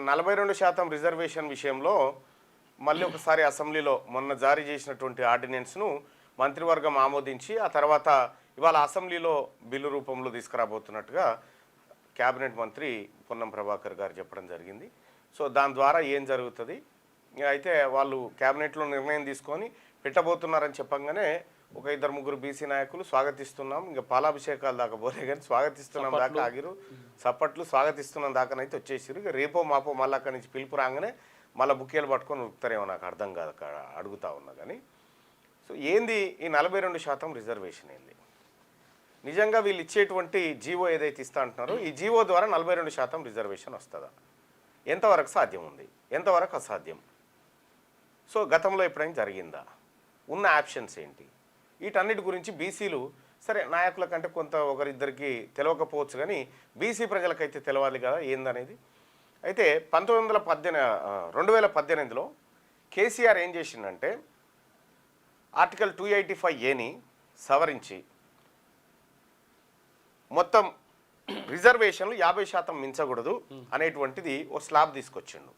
42% reservation విషయంలో మళ్ళీ ఒకసారి అసెంబ్లీలో మొన్న జారీ చేసినటువంటి ఆర్డినెన్స్ను మంత్రివర్గం ఆమోదించి ఆ తర్వాత ఇవాళ అసెంబ్లీలో బిల్లు రూపంలో తీసుకురాబోతున్నట్టుగా క్యాబినెట్ మంత్రి పొన్నం ప్రభాకర్ గారు చెప్పడం జరిగింది. సో దాని ద్వారా ఏం జరుగుతుంది అయితే వాళ్ళు క్యాబినెట్లో నిర్ణయం తీసుకొని పెట్టబోతున్నారని చెప్పంగానే ఒక 2-3 బీసీ నాయకులు స్వాగతిస్తున్నాం, ఇంకా పాలాభిషేకాలు దాకా పోలే కానీ స్వాగతిస్తున్నాం దాకా ఆగిరు, చప్పట్లు స్వాగతిస్తున్నాం దాకానైతే వచ్చేసారు. ఇక రేపో మాపో మళ్ళీ అక్కడి నుంచి పిలుపు రాగానే మళ్ళీ బుక్కేలు పట్టుకొని ఉరుకుతారేమో నాకు అర్థం కాదు అడుగుతా ఉన్నా. కానీ సో ఏంది ఈ 42% రిజర్వేషన్ ఏంది? నిజంగా వీళ్ళు ఇచ్చేటువంటి జీవో ఏదైతే ఇస్తా అంటున్నారో ఈ జీవో ద్వారా 42% రిజర్వేషన్ వస్తుందా? ఎంతవరకు సాధ్యం ఉంది, ఎంతవరకు అసాధ్యం? సో గతంలో ఎప్పుడైనా జరిగిందా? ఉన్న ఆప్షన్స్ ఏంటి? వీటన్నిటి గురించి బీసీలు సరే నాయకుల కంటే కొంత ఒకరిద్దరికి తెలియకపోవచ్చు కానీ బీసీ ప్రజలకైతే తెలవాలి కదా ఏందనేది. అయితే 2018లో కేసీఆర్ ఏం చేసిందంటే ఆర్టికల్ 285A సవరించి మొత్తం రిజర్వేషన్లు 50% మించకూడదు అనేటువంటిది ఓ స్లాబ్ తీసుకొచ్చిండు.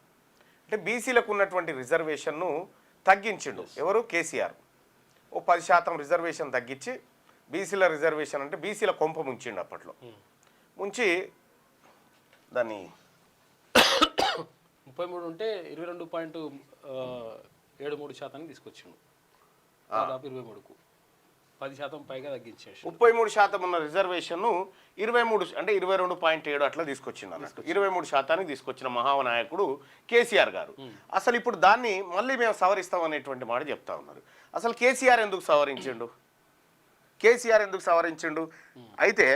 అంటే బీసీలకు ఉన్నటువంటి రిజర్వేషన్ను తగ్గించిండు. ఎవరు? కేసీఆర్. ఓ 10% రిజర్వేషన్ తగ్గించి బీసీల రిజర్వేషన్ అంటే బీసీల కొంప ముంచిండు. అప్పట్లో ముంచి దాన్ని 33 ఉంటే 22.73% తీసుకొచ్చిండు. దాదాపు 23కు 10% పైగా తగ్గించేసి 33% ఉన్న రిజర్వేషన్ను 23 అంటే 22.7 అట్లా తీసుకొచ్చింది అన్నట్టు. 23% తీసుకొచ్చిన మహానాయకుడు కేసీఆర్ గారు. అసలు ఇప్పుడు దాన్ని మళ్ళీ మేము సవరిస్తాం అనేటువంటి మాట చెప్తా ఉన్నారు. అసలు కేసీఆర్ ఎందుకు సవరించిండు? అయితే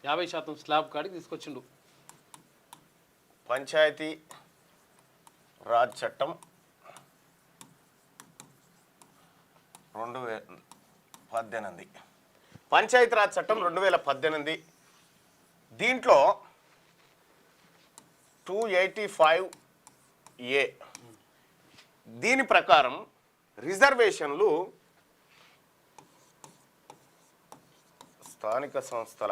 50% స్లాబ్ కాడికి తీసుకొచ్చిండు. పంచాయతీ రాజ్ చట్టం 2018 పంచాయతీరాజ్ చట్టం 2018 దీంట్లో 285A దీని ప్రకారం రిజర్వేషన్లు స్థానిక సంస్థల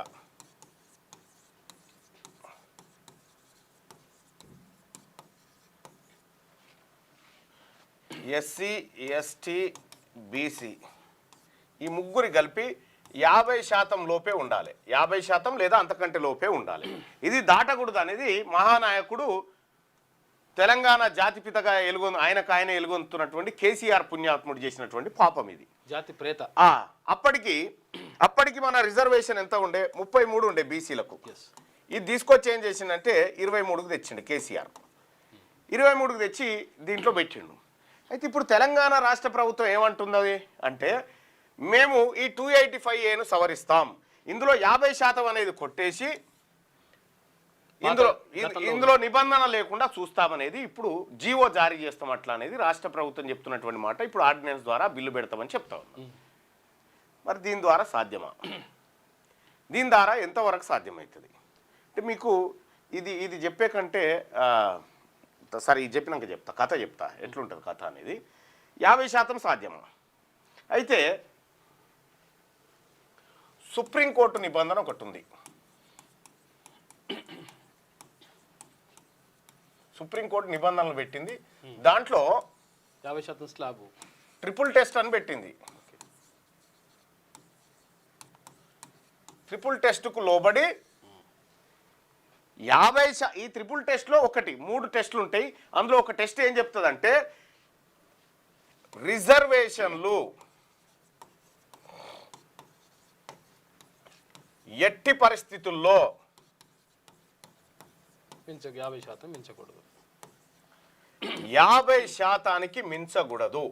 ఎస్సీ ఎస్టీ బీసీ ఈ ముగ్గురి కలిపి 50% లోపే ఉండాలి. 50% లేదా అంతకంటే లోపే ఉండాలి. ఇది దాటకూడదు అనేది మహానాయకుడు తెలంగాణ జాతిపితగా ఆయన ఎలుగొందుతున్నటువంటి కేసీఆర్ పుణ్యాత్ముడు చేసినటువంటి పాపం ఇది. జాతి ప్రేత. అప్పటికి మన రిజర్వేషన్ ఎంత ఉండే? 33 ఉండే బీసీలకు. ఇది తీసుకొచ్చి ఏం చేసిండంటే 23కు తెచ్చిండు కేసీఆర్. 23కు తెచ్చి దీంట్లో పెట్టిండు. అయితే ఇప్పుడు తెలంగాణ రాష్ట్ర ప్రభుత్వం ఏమంటున్నది అంటే మేము ఈ 285Aను సవరిస్తాం, ఇందులో 50% అనేది కొట్టేసి ఇందులో నిబంధన లేకుండా చూస్తామనేది ఇప్పుడు జీవో జారీ చేస్తాం అట్లా అనేది రాష్ట్ర ప్రభుత్వం చెప్తున్నటువంటి మాట. ఇప్పుడు ఆర్డినెన్స్ ద్వారా బిల్లు పెడతామని చెప్తా ఉన్నాం. మరి దీని ద్వారా సాధ్యమా? దీని ద్వారా ఎంతవరకు సాధ్యమవుతుంది అంటే మీకు ఇది చెప్పే కంటే సరే ఇది చెప్పినాక కథ చెప్తా ఎట్లుంటుంది కథ అనేది. 50% సాధ్యమా? అయితే సుప్రీంకోర్టు నిబంధన ఒకటి ఉంది. సుప్రీంకోర్టు నిబంధనలు పెట్టింది. దాంట్లో 50% స్లాబ్ ట్రిపుల్ టెస్ట్ అని పెట్టింది. ట్రిపుల్ టెస్ట్కు లోబడి 50 ఈ ట్రిపుల్ టెస్ట్లో 3 టెస్టులు ఉంటాయి. అందులో ఒక టెస్ట్ ఏం చెప్తుందంటే రిజర్వేషన్లు ఎట్టి పరిస్థితుల్లో 50% మించకూడదు. 50% మించకూడదు.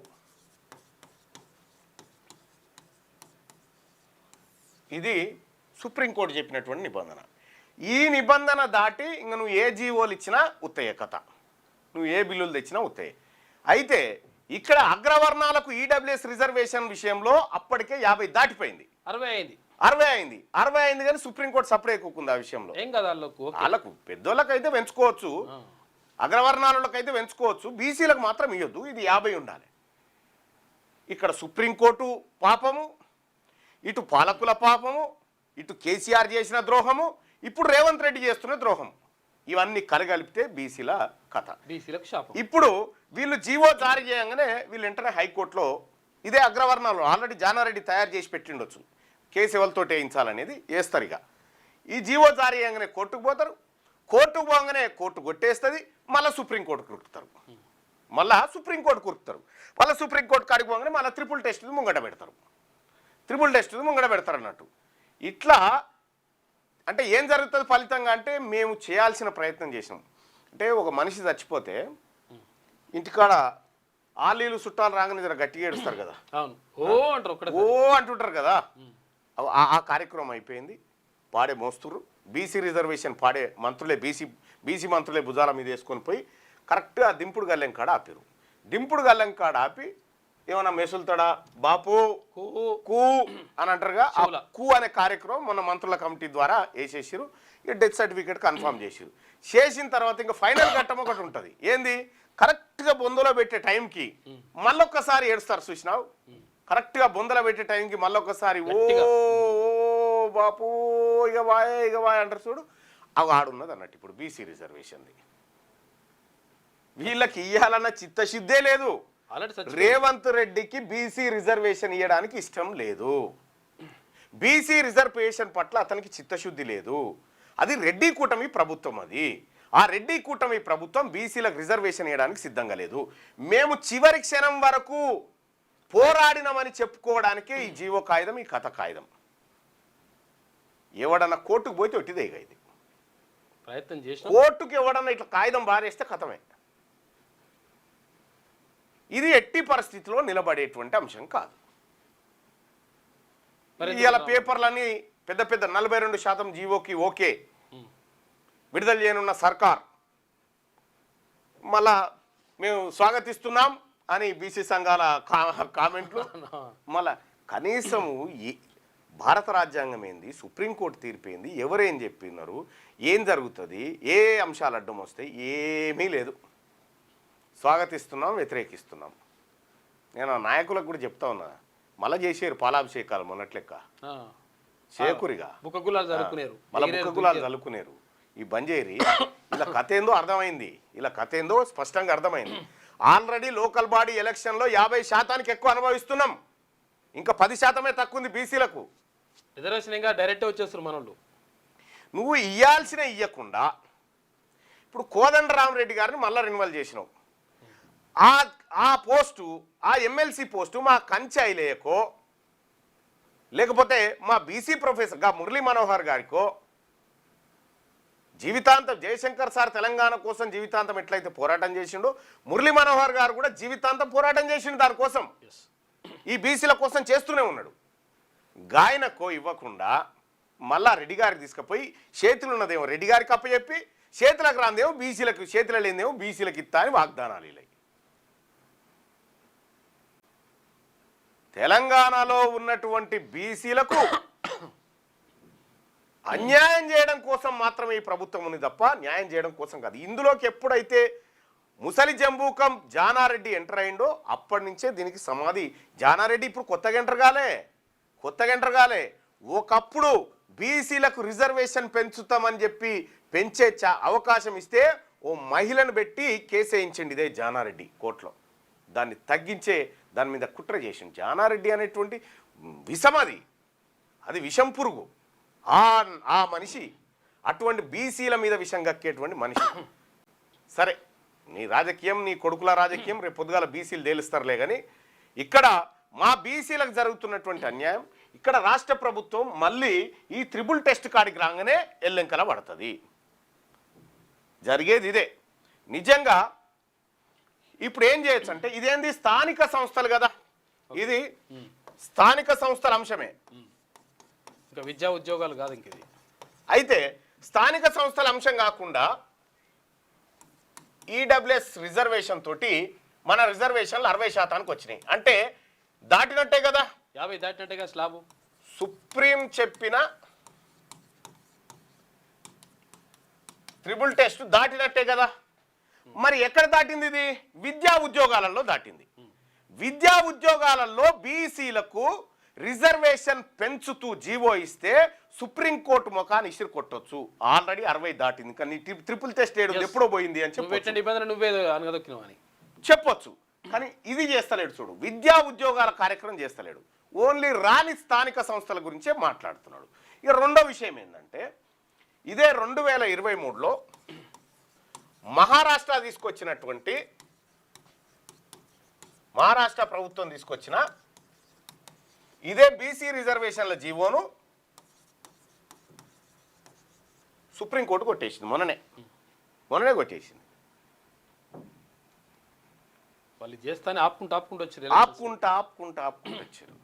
ఇది సుప్రీంకోర్టు చెప్పినటువంటి నిబంధన. ఈ నిబంధన దాటి ఇంక నువ్వు ఏ జీవోలు ఇచ్చినా ఉత్తయ్య కథ, నువ్వు ఏ బిల్లులు తెచ్చినా ఉత్తయ్య. అయితే ఇక్కడ అగ్రవర్ణాలకు ఈడబ్ల్యూఎస్ రిజర్వేషన్ విషయంలో అప్పటికే 50 దాటిపోయింది. 60 అయింది కానీ సుప్రీంకోర్టు సపరేట్ ఎక్కుకుంది ఆ విషయంలో. ఏం కదా వాళ్ళకు పెద్దోళ్ళకైతే పెంచుకోవచ్చు, అగ్రవర్ణాలకైతే పెంచుకోవచ్చు, బీసీలకు మాత్రం ఇవ్వద్దు. ఇది 50 ఉండాలి. ఇక్కడ సుప్రీంకోర్టు పాపము, ఇటు పాలకుల పాపము, ఇటు కేసీఆర్ చేసిన ద్రోహము, ఇప్పుడు రేవంత్ రెడ్డి చేస్తున్న ద్రోహం. ఇవన్నీ కలగలిపితే బీసీల కథ. బీసీలకు శాపం. ఇప్పుడు వీళ్ళు జీవో జారీ చేయగానే వీళ్ళు వెంటనే హైకోర్టులో ఇదే అగ్రవర్ణాలు ఆల్రెడీ జానారెడ్డి తయారు చేసి పెట్టిండొచ్చు, కేసు ఎవరితోటి వేయించాలనేది వేస్తారు. ఇక ఈ జీవో జారీ చేయగానే కోర్టుకు పోతారు, కోర్టుకు పోగానే కోర్టు కొట్టేస్తుంది, మళ్ళీ సుప్రీంకోర్టు కురుకుతారు, మళ్ళీ సుప్రీంకోర్టు కురుకుతారు, మళ్ళీ సుప్రీంకోర్టు కాడికి పోగానే మళ్ళీ ట్రిపుల్ టెస్ట్ ముంగట పెడతారు అన్నట్టు. ఇట్లా అంటే ఏం జరుగుతుంది ఫలితంగా అంటే మేము చేయాల్సిన ప్రయత్నం చేసినాం. అంటే ఒక మనిషి చచ్చిపోతే ఇంటికాడ ఆలీలు చుట్టాలు రాగానే జర గట్టిగా ఏడుస్తారు కదా, ఓ అంటుంటారు కదా, ఆ కార్యక్రమం అయిపోయింది. పాడే మోస్తురు బీసీ రిజర్వేషన్ పాడే మంత్రులే బీసీ మంత్రులే భుజాల మీద వేసుకొని పోయి కరెక్ట్గా దింపుడు గల్లెం కాడ ఆపారు. దింపుడు గల్లెం కాడ ఆపి ఏమన్నా మెసులుతాడా బాపు కూ అని అంటారుగా, ఆ కూ అనే కార్యక్రమం మొన్న మంత్రుల కమిటీ ద్వారా వేసేసారు. ఇక డెత్ సర్టిఫికేట్ కన్ఫర్మ్ చేసారు. చేసిన తర్వాత ఇంకా ఫైనల్ ఘట్టం ఒకటి ఉంటుంది. ఏంది, కరెక్ట్గా బొందలో పెట్టే టైంకి మళ్ళొక్కసారి ఏడుస్తారు చూసినావు, కరెక్ట్గా బొందలో పెట్టే టైంకి మళ్ళొక్కసారి ఓ బాపు ఇక వాయ్ అంటారు చూడు, అవి ఆడున్నది అన్నట్టు. ఇప్పుడు బీసీ రిజర్వేషన్ది వీళ్ళకి ఇయ్యాలన్న చిత్తశుద్ధే లేదు. రేవంత్ రెడ్డికి బీసీ రిజర్వేషన్ ఇవ్వడానికి ఇష్టం లేదు. బీసీ రిజర్వేషన్ పట్ల అతనికి చిత్తశుద్ధి లేదు. అది రెడ్డి కూటమి ప్రభుత్వం. ఆ రెడ్డి కూటమి ప్రభుత్వం బీసీలకు రిజర్వేషన్ ఇవ్వడానికి సిద్ధంగా లేదు. మేము చివరి క్షణం వరకు పోరాడినామని చెప్పుకోవడానికే ఈ జీవో కాగితం, ఈ కథ కాగితం. ఎవడన్నా కోర్టుకు పోతే ఒట్టిదే ఇది. ప్రయత్నం చేసి కోర్టుకు ఎవడన్నా ఇట్లా కాగితం బారేస్తే కథమే. ఇది ఎట్టి పరిస్థితిలో నిలబడేటువంటి అంశం కాదు. ఇవాళ పేపర్లన్నీ పెద్ద 42% జీవోకి ఓకే విడుదల చేయనున్న సర్కార్ మళ్ళా మేము స్వాగతిస్తున్నాం అని బీసీ సంఘాల కామెంట్లు. మళ్ళా కనీసము భారత రాజ్యాంగం ఏంది, సుప్రీంకోర్టు తీర్పేంది, ఎవరేం చెప్పినారు, ఏం జరుగుతుంది, ఏ అంశాలు అడ్డం వస్తాయి, ఏమీ లేదు. స్వాగతిస్తున్నాం, వ్యతిరేకిస్తున్నాం. నేను నాయకులకు కూడా చెప్తా ఉన్నా, మళ్ళీ చేసారు పాలాభిషేకాలు మొన్నట్లెక్క చేకూరిగా మళ్ళీ బుక్కగులాలు చల్లుకునేరు. ఈ బంజేరి ఇలా కథ ఏందో అర్థమైంది, ఇలా కథ ఏందో స్పష్టంగా అర్థమైంది. ఆల్రెడీ లోకల్ బాడీ ఎలక్షన్లో 50% ఎక్కువ అనుభవిస్తున్నాం, ఇంకా 10% తక్కువ ఉంది బీసీలకు. రిజర్వేషన్ ఇంకా డైరెక్ట్ వచ్చేస్తారు మనోళ్ళు. నువ్వు ఇయ్యాల్సిన ఇయ్యకుండా ఇప్పుడు కోదండరామరెడ్డి గారిని మళ్ళీ రెన్యువల్ చేసినావు. ఆ పోస్టు, ఆ ఎమ్మెల్సీ పోస్టు మా కంచె ఐలేయకో లేకపోతే మా బీసీ ప్రొఫెసర్ గా మురళీ మనోహర్ గారికో జీవితాంతం, జయశంకర్ సార్ తెలంగాణ కోసం జీవితాంతం ఎట్లయితే పోరాటం చేసిండో మురళీ మనోహర్ గారు కూడా జీవితాంతం పోరాటం చేసిండు దానికోసం, ఈ బీసీల కోసం చేస్తూనే ఉన్నాడు. గాయనకో ఇవ్వకుండా మళ్ళా రెడ్డి గారికి తీసుకుపోయి చేతులు ఉన్నదేమో రెడ్డి గారికి అప్పచెప్పి చేతులకు రాందేమో బీసీలకు, చేతులు లేనిదేమో బీసీలకు ఇస్తా అని వాగ్దానాలు ఇలా. తెలంగాణలో ఉన్నటువంటి బీసీలకు అన్యాయం చేయడం కోసం మాత్రమే ఈ ప్రభుత్వం ఉంది తప్ప న్యాయం చేయడం కోసం కాదు. ఇందులోకి ఎప్పుడైతే ముసలి జంబూకం జానారెడ్డి ఎంటర్ అయిండో అప్పటి నుంచే దీనికి సమాధి. జానారెడ్డి ఇప్పుడు కొత్తగా ఎంటర్ కాలే. ఒకప్పుడు బీసీలకు రిజర్వేషన్ పెంచుతామని చెప్పి పెంచే అవకాశం ఇస్తే ఓ మహిళను పెట్టి కేసు వేయించండి ఇదే జానారెడ్డి కోర్టులో. దాన్ని తగ్గించే దాని మీద కుట్ర చేసింది. జానారెడ్డి అనేటువంటి విషం, అది విషం పురుగు. ఆ మనిషి అటువంటి బీసీల మీద విషం కక్కేటువంటి మనిషి. సరే, నీ రాజకీయం, నీ కొడుకుల రాజకీయం, రేపు పొద్దుగాల బీసీలు తేలుస్తారులే. కానీ ఇక్కడ మా బీసీలకు జరుగుతున్నటువంటి అన్యాయం, ఇక్కడ రాష్ట్ర ప్రభుత్వం మళ్ళీ ఈ ట్రిపుల్ టెస్ట్ కాడికి రాగానే ఎల్లెంకల పడుతుంది. జరిగేది ఇదే. నిజంగా ఇప్పుడు ఏం చేయొచ్చు అంటే, ఇదేంది స్థానిక సంస్థలు కదా, ఇది స్థానిక సంస్థల అంశమే, ఇంకా విద్యా ఉద్యోగాలు కాదు. ఇంక ఇది అయితే స్థానిక సంస్థల అంశం కాకుండా ఈడబ్ల్యూఎస్ రిజర్వేషన్ తోటి మన రిజర్వేషన్లు 60% వచ్చినాయి. అంటే దాటినట్టే కదా, 50 దాటినట్టేగా స్లాబు. సుప్రీం చెప్పిన ట్రిపుల్ టెస్ట్ దాటినట్టే కదా. మరి ఎక్కడ దాటింది ఇది? విద్యా ఉద్యోగాలలో దాటింది. విద్యా ఉద్యోగాలలో బీసీలకు రిజర్వేషన్ పెంచుతూ జీవో ఇస్తే సుప్రీంకోర్టు ముఖాన్ని ఇసురు కొట్టొచ్చు. ఆల్రెడీ 60 దాటింది, కానీ ట్రిపుల్ టెస్ట్ ఏడు ఎప్పుడో పోయింది అని చెప్పి నిబంధన నువ్వే అనగదొక్కినావు అని చెప్పొచ్చు. కానీ ఇది చేస్తలేడు. చూడు, విద్యా ఉద్యోగాల కార్యక్రమం చేస్తలేడు, ఓన్లీ రాని స్థానిక సంస్థల గురించే మాట్లాడుతున్నాడు. ఇక రెండో విషయం ఏంటంటే, ఇదే 2023లో మహారాష్ట్ర ప్రభుత్వం తీసుకొచ్చిన ఇదే బీసీ రిజర్వేషన్ల జీవోను సుప్రీంకోర్టు కొట్టేసింది. మొన్ననే కొట్టేసింది. వాళ్ళు చేస్తానే ఆపుకుంటూ వచ్చారు.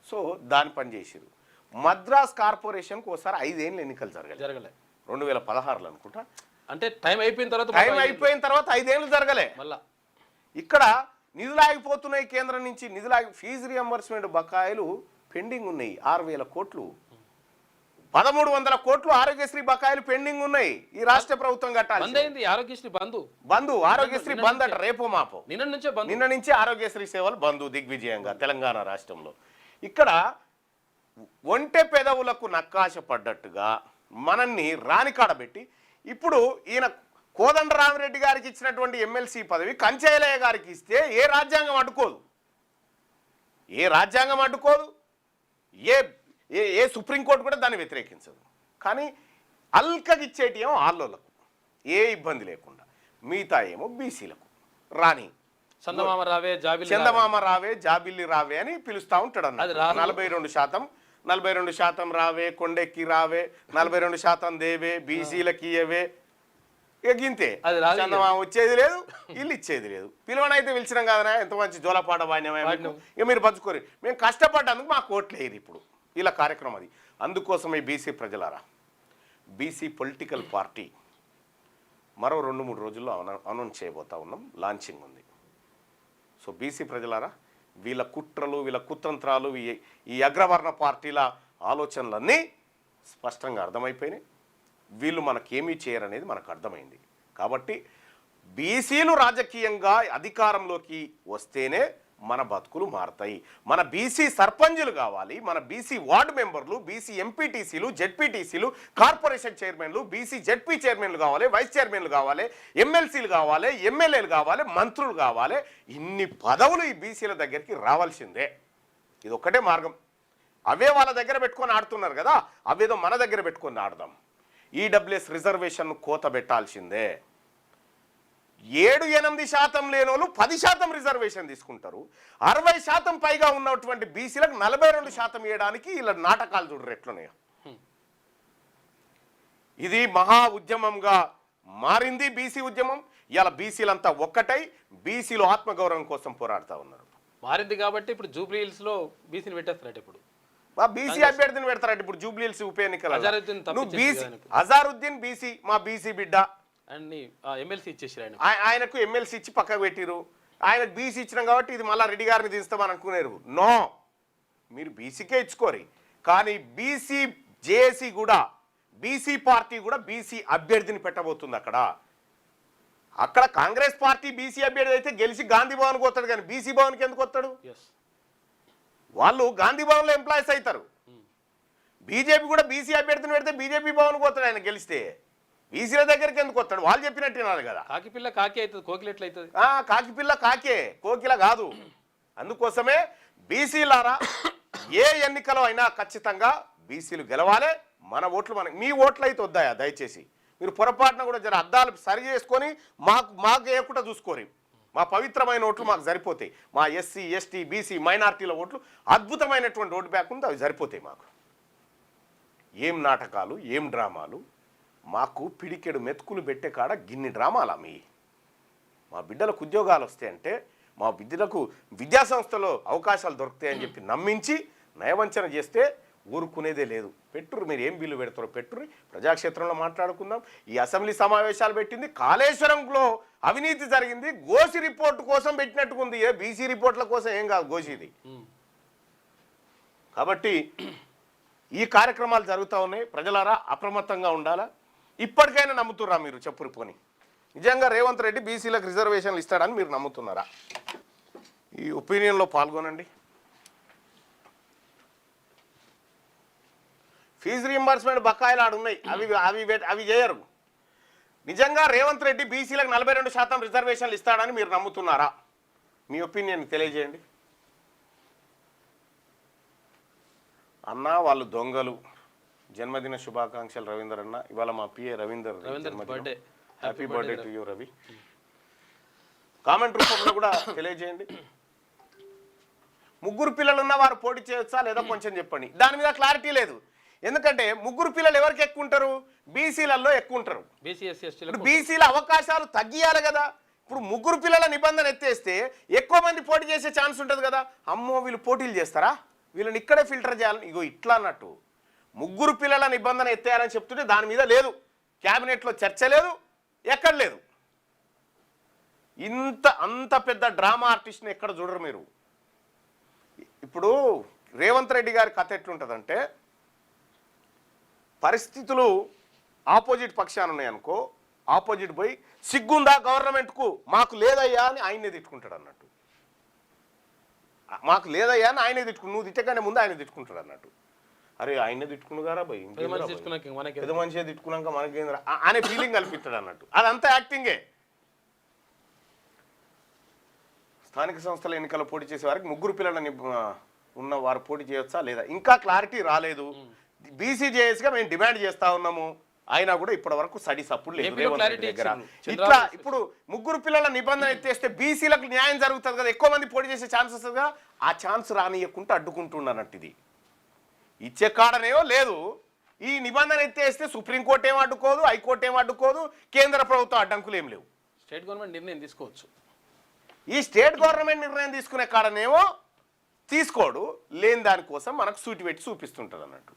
సో దాని పని చేసారు. మద్రాస్ కార్పొరేషన్కి ఒకసారి 5 ఏళ్ళు ఎన్నికలు జరగలే 2016లో అనుకుంటా. అంటే టైం అయిపోయిన తర్వాత 5 ఏళ్ళు జరగలే. మళ్ళా ఇక్కడ నిధులు ఆగిపోతున్నాయి. కేంద్రం నుంచి ఫీజు రియంబర్స్మెంట్ బకాయిలు పెండింగ్ ఉన్నాయి. 6,000 కోట్లు, 1,300 కోట్లు ఆరోగ్యశ్రీ బకాయిలు పెండింగ్ ఉన్నాయి. ఈ రాష్ట్ర ప్రభుత్వం కట్టాలి. ఆరోగ్యశ్రీ ఆరోగ్యశ్రీ బంద్ అట, రేపో మాపో. నిన్న నుంచే ఆరోగ్యశ్రీ సేవలు బంద్ దిగ్విజయంగా తెలంగాణ రాష్ట్రంలో. ఇక్కడ ఒంటె పెదవులకు నక్కాశ పడ్డట్టుగా మనల్ని రానికాడబెట్టి ఇప్పుడు ఈయన కోదండరామిరెడ్డి గారికి ఇచ్చినటువంటి ఎమ్మెల్సీ పదవి కంచైలయ్య గారికి ఇస్తే ఏ రాజ్యాంగం అడ్డుకోదు, ఏ సుప్రీంకోర్టు కూడా దాన్ని వ్యతిరేకించదు. కానీ అల్కగిచ్చేటి ఏమో ఆల్లోలకు ఏ ఇబ్బంది లేకుండా, మిగతా ఏమో బీసీలకు రాని చందమామ రావే జాబిల్లి రావే అని పిలుస్తూ ఉంటాడు అన్న. 42% రావే, కొండెక్కి రావే, 42% దేవే, బీసీలకి ఇయ్యవే. ఇక గింతే, చందమామ వచ్చేది లేదు, ఇల్లు ఇచ్చేది లేదు. పిలువనైతే పిలిచినాం కదనా, ఎంత మంచి జోలపాట బాణ్యమే. ఇక మీరు పంచుకోరు, మేము కష్టపడ్డందుకు మాకు ఓట్లు వేయరు. ఇప్పుడు ఇలా కార్యక్రమం అది. అందుకోసమే బీసీ ప్రజలారా, బీసీ పొలిటికల్ పార్టీ మరో 2-3 రోజుల్లో అనౌన్స్ చేయబోతా ఉన్నాం. లాంచింగ్ ఉంది. సో బీసీ ప్రజలారా, వీళ్ళ కుట్రలు, వీళ్ళ కుతంత్రాలు, ఈ అగ్రవర్ణ పార్టీల ఆలోచనలన్నీ స్పష్టంగా అర్థమైపోయినాయి. వీళ్ళు మనకేమీ చేయరనేది మనకు అర్థమైంది. కాబట్టి బీసీలు రాజకీయంగా అధికారంలోకి వస్తేనే మన బతుకులు మారుతాయి. మన బీసీ సర్పంచులు కావాలి, మన బీసీ వార్డు మెంబర్లు, బీసీ ఎంపీటీసీలు, జెడ్పీటీసీలు, కార్పొరేషన్ చైర్మన్లు, బీసీ జెడ్పీ చైర్మన్లు కావాలి, వైస్ చైర్మన్లు కావాలి, ఎమ్మెల్సీలు కావాలి, ఎమ్మెల్యేలు కావాలి, మంత్రులు కావాలి. ఇన్ని పదవులు ఈ బీసీల దగ్గరికి రావాల్సిందే. ఇది ఒక్కటే మార్గం. అవే వాళ్ళ దగ్గర పెట్టుకొని ఆడుతున్నారు కదా, అవేదో మన దగ్గర పెట్టుకొని ఆడదాం. ఈడబ్ల్యూఎస్ రిజర్వేషన్ కోత పెట్టాల్సిందే. 7-8% లేనోళ్ళు 10% రిజర్వేషన్ తీసుకుంటారు. 60% పైగా ఉన్నటువంటి బీసీలకు 42% ఇవ్వడానికి ఇలా నాటకాలు చూడరు ఎట్లున్నాయో. ఇది మహా ఉద్యమంగా మారింది బీసీ ఉద్యమం. ఇలా బీసీలంతా ఒక్కటై బీసీలు ఆత్మగౌరవం కోసం పోరాడుతూ ఉన్నారు. మారింది కాబట్టి ఇప్పుడు జూబ్లీ హిల్స్ లో బీసీని పెట్టేస్తారట. ఇప్పుడు బీసీ అభ్యర్థిని పెడతారట. ఇప్పుడు జూబ్లీ హిల్స్ ఉప ఎన్నికల అజారుద్దీన్ బీసీ, మా బీసీ బిడ్డ అన్ని ఎమ్మెల్సీ ఇచ్చేసారు. ఆయనకు ఎమ్మెల్సీ ఇచ్చి పక్కకు పెట్టిరు. ఆయనకు బీసీ ఇచ్చినాం కాబట్టి ఇది మళ్ళీ రెడ్డి గారిని తీస్తామని అనుకున్నారు. నో, మీరు బీసీకే ఇచ్చుకోరు. కానీ బీసీ జేఏసీ కూడా, బీసీ పార్టీ కూడా బీసీ అభ్యర్థిని పెట్టబోతుంది. అక్కడ కాంగ్రెస్ పార్టీ బీసీ అభ్యర్థి అయితే గెలిచి గాంధీ భవన్కి వస్తాడు, కానీ బీసీ భవన్కి ఎందుకు వస్తాడు? వాళ్ళు గాంధీ భవన్లో ఎంప్లాయీస్ అవుతారు. బీజేపీ కూడా బీసీ అభ్యర్థిని పెడితే బీజేపీ భవన్కి వస్తాడు. ఆయన గెలిస్తే బీసీల దగ్గరికి ఎందుకు వస్తాడు? వాళ్ళు చెప్పినట్టు వినాలి కదా. కాకిపిల్ల కాకి అవుతుంది, కోకిల ఎట్లయితుంది? కాకిపిల్ల కాకే, కోకిల కాదు. అందుకోసమే బీసీలారా, ఏ ఎన్నికలో అయినా ఖచ్చితంగా బీసీలు గెలవాలి. మన ఓట్లు మీ ఓట్లు అయితే వద్దాయా? దయచేసి మీరు పొరపాటున కూడా జర అద్దాలు సరి చేసుకొని మాకు వేయకుండా చూసుకోరు. మా పవిత్రమైన ఓట్లు మాకు సరిపోతాయి. మా ఎస్సీ, ఎస్టీ, బీసీ, మైనార్టీల ఓట్లు అద్భుతమైనటువంటి ఓటు బ్యాక్ ఉంది, అవి సరిపోతాయి మాకు. ఏం నాటకాలు, ఏం డ్రామాలు! మాకు పిడికెడు మెతుకులు పెట్టే కాడ గిన్ని డ్రామాలా? మా బిడ్డలకు ఉద్యోగాలు వస్తాయంటే, మా బిడ్డలకు విద్యాసంస్థలో అవకాశాలు దొరుకుతాయని చెప్పి నమ్మించి నయవంచన చేస్తే ఊరుకునేదే లేదు. పెట్టురు, మీరు ఏం బిల్లు పెడతారో పెట్టురు, ప్రజాక్షేత్రంలో మాట్లాడుకుందాం. ఈ అసెంబ్లీ సమావేశాలు పెట్టింది కాళేశ్వరంలో అవినీతి జరిగింది, గోసి రిపోర్టు కోసం పెట్టినట్టుకుంది. బీసీ రిపోర్ట్ల కోసం ఏం కాదు గోసిది. కాబట్టి ఈ కార్యక్రమాలు జరుగుతూ ఉన్నాయి. ప్రజలారా అప్రమత్తంగా ఉండాలా. ఇప్పటికైనా నమ్ముతుర్రా మీరు? చెప్పురు పోని, నిజంగా రేవంత్ రెడ్డి బీసీలకు రిజర్వేషన్లు ఇస్తాడని మీరు నమ్ముతున్నారా? ఈ ఒపీనియన్లో పాల్గొనండి. ఫీజు రీంబర్స్మెంట్ బకాయిలు ఆడున్నాయి, అవి చేయరు. నిజంగా రేవంత్ రెడ్డి బీసీలకు 42% రిజర్వేషన్లు ఇస్తాడని మీరు నమ్ముతున్నారా? మీ ఒపీనియన్ తెలియజేయండి. అన్నా వాళ్ళు దొంగలు. జన్మదిన శుభాకాంక్షలు రవీందర్ అన్న. ఇవాళ మా PA Ravinder birthday. Happy birthday to you Ravi. Comment రూపంలో కూడా తెలియజేయండి. ముగ్గురు పిల్లలు ఉన్న వారు పోటీ చేయొచ్చా లేదా కొంచెం చెప్పండి. దాని మీద క్లారిటీ లేదు. ఎందుకంటే ముగ్గురు పిల్లలు ఎవరికి ఎక్కువ ఉంటారు? బీసీలలో ఎక్కువ ఉంటారు. బీసీల అవకాశాలు తగ్గియాలి కదా. ఇప్పుడు ముగ్గురు పిల్లల నిబంధన ఎత్తేస్తే ఎక్కువ మంది పోటీ చేసే ఛాన్స్ ఉంటుంది కదా. అమ్మో వీళ్ళు పోటీలు చేస్తారా, వీళ్ళని ఇక్కడే ఫిల్టర్ చేయాలని, ఇగో ఇట్లా అన్నట్టు ముగ్గురు పిల్లల నిబంధన ఎత్తేయాలని చెప్తుంటే దాని మీద లేదు, క్యాబినెట్లో చర్చ లేదు, ఎక్కడ లేదు. అంత పెద్ద డ్రామా ఆర్టిస్ట్ని ఎక్కడ చూడరు మీరు. ఇప్పుడు రేవంత్ రెడ్డి గారి కథ ఎట్లుంటుందంటే, పరిస్థితులు ఆపోజిట్ పక్షాన ఉన్నాయనుకో, ఆపోజిట్ పోయి సిగ్గుందా గవర్నమెంట్కు, మాకు లేదయ్యా అని ఆయనే తిట్టుకుంటాడు అన్నట్టు. మాకు లేదయ్యా అని ఆయనే తిట్టుకుని, నువ్వు తిట్టకంటే ముందు ఆయన తిట్టుకుంటాడు అన్నట్టు. అరే ఆయనే తిట్టుకున్నారా భయ్, పెద్ద మనిషి తిట్టుకున్నాక మనకేంద్ర అనే ఫీలింగ్ కల్పిస్తాడు అన్నట్టు. అదంతా యాక్టింగే. స్థానిక సంస్థల ఎన్నికల్లో పోటీ చేసే వారికి ముగ్గురు పిల్లలని ఉన్న వారు పోటీ చేయొచ్చా లేదా ఇంకా క్లారిటీ రాలేదు. బీసీజేఎస్గా మేము డిమాండ్ చేస్తా ఉన్నాము, అయినా కూడా ఇప్పటి వరకు స్టడీ సపోర్ట్ లేదు రేవంత్ రెడ్డి దగ్గర. ఇట్లా ఇప్పుడు ముగ్గురు పిల్లల నిబంధన ఎత్తేస్తే బీసీలకు న్యాయం జరుగుతుంది కదా, ఎక్కువ మంది పోటీ చేసే ఛాన్స్ వస్తుంది కదా. ఆ ఛాన్స్ రానియకుంటూ అడ్డుకుంటున్నట్టు. ఇది ఇచ్చే కాడనేవో లేదు. ఈ నిబంధన ఎత్తేస్తే సుప్రీంకోర్టు ఏం అడ్డుకోదు, హైకోర్టు ఏం అడ్డుకోదు, కేంద్ర ప్రభుత్వం అడ్డంకులు ఏం లేవు. స్టేట్ గవర్నమెంట్ నిర్ణయం తీసుకోవచ్చు. ఈ స్టేట్ గవర్నమెంట్ నిర్ణయం తీసుకునే కాడనేమో తీసుకోడు, లేని దానికోసం మనకు సూటి పెట్టి చూపిస్తుంటుంది అన్నట్టు.